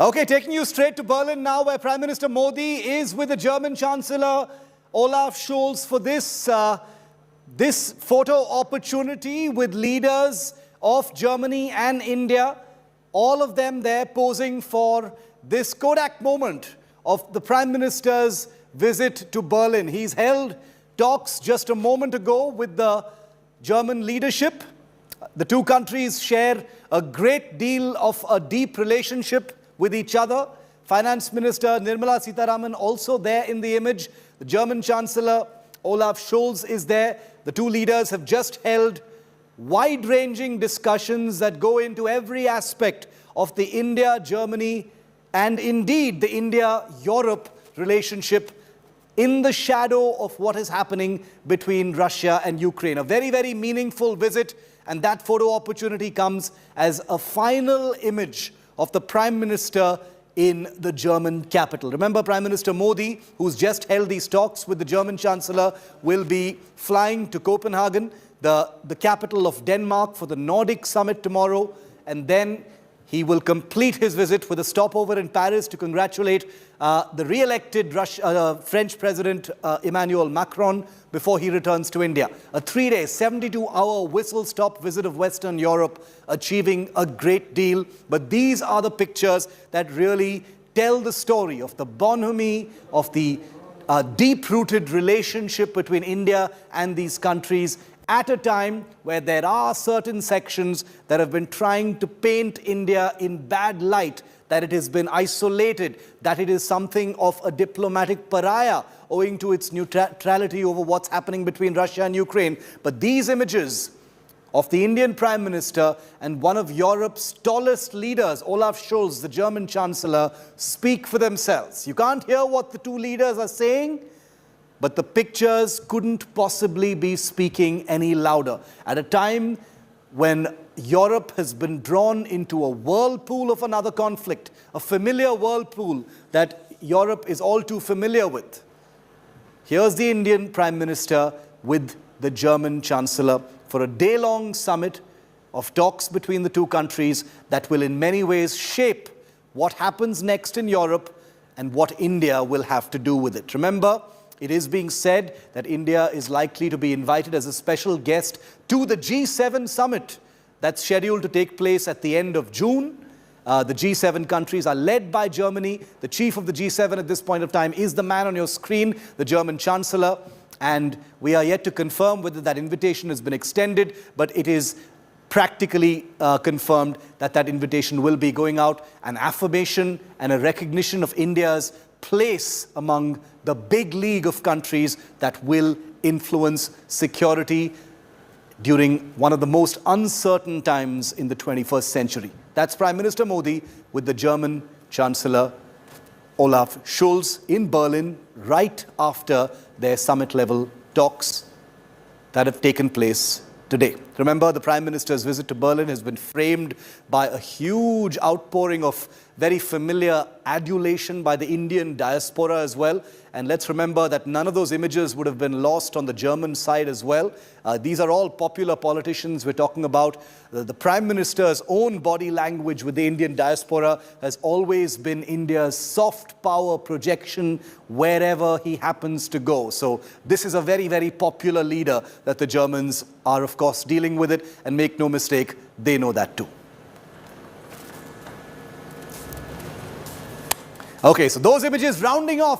Okay, taking you straight to Berlin now, where Prime Minister Modi is with the German Chancellor Olaf Scholz for this photo opportunity with leaders of Germany and India. All of them there posing for this Kodak moment of the Prime Minister's visit to Berlin. He's held talks just a moment ago with the German leadership. The two countries share a great deal of a deep relationship with each other. Finance Minister Nirmala Sitaraman also there in the image. The German Chancellor Olaf Scholz is there. The two leaders have just held wide-ranging discussions that go into every aspect of the India-Germany and indeed the India-Europe relationship in the shadow of what is happening between Russia and Ukraine. A very, very meaningful visit, and that photo opportunity comes as a final image of the Prime Minister in the German capital. Remember, Prime Minister Modi, who's just held these talks with the German Chancellor, will be flying to Copenhagen, the capital of Denmark, for the Nordic summit tomorrow, and then he will complete his visit with a stopover in Paris to congratulate the re-elected French President Emmanuel Macron before he returns to India. A 3-day, 72-hour whistle-stop visit of Western Europe, achieving a great deal. But these are the pictures that really tell the story of the bonhomie, of the deep-rooted relationship between India and these countries, at a time where there are certain sections that have been trying to paint India in bad light, that it has been isolated, that it is something of a diplomatic pariah owing to its neutrality over what's happening between Russia and Ukraine. But these images of the Indian Prime Minister and one of Europe's tallest leaders, Olaf Scholz, the German Chancellor, speak for themselves. You can't hear what the two leaders are saying, but the pictures couldn't possibly be speaking any louder. At a time when Europe has been drawn into a whirlpool of another conflict, a familiar whirlpool that Europe is all too familiar with. Here's the Indian Prime Minister with the German Chancellor for a day-long summit of talks between the two countries that will in many ways shape what happens next in Europe and what India will have to do with it. Remember, it is being said that India is likely to be invited as a special guest to the G7 summit that's scheduled to take place at the end of June. The G7 countries are led by Germany. The chief of the G7 at this point of time is the man on your screen, the German Chancellor. And we are yet to confirm whether that invitation has been extended, but it is practically confirmed that that invitation will be going out. An affirmation and a recognition of India's place among the big league of countries that will influence security during one of the most uncertain times in the 21st century. That's Prime Minister Modi with the German Chancellor Olaf Scholz in Berlin right after their summit-level talks that have taken place today. Remember, the Prime Minister's visit to Berlin has been framed by a huge outpouring of very familiar adulation by the Indian diaspora as well. And let's remember that none of those images would have been lost on the German side as well. These are all popular politicians we're talking about. The Prime Minister's own body language with the Indian diaspora has always been India's soft power projection wherever he happens to go. So this is a very, very popular leader that the Germans are, of course, dealing with it. And make no mistake, they know that too. Okay, so those images rounding off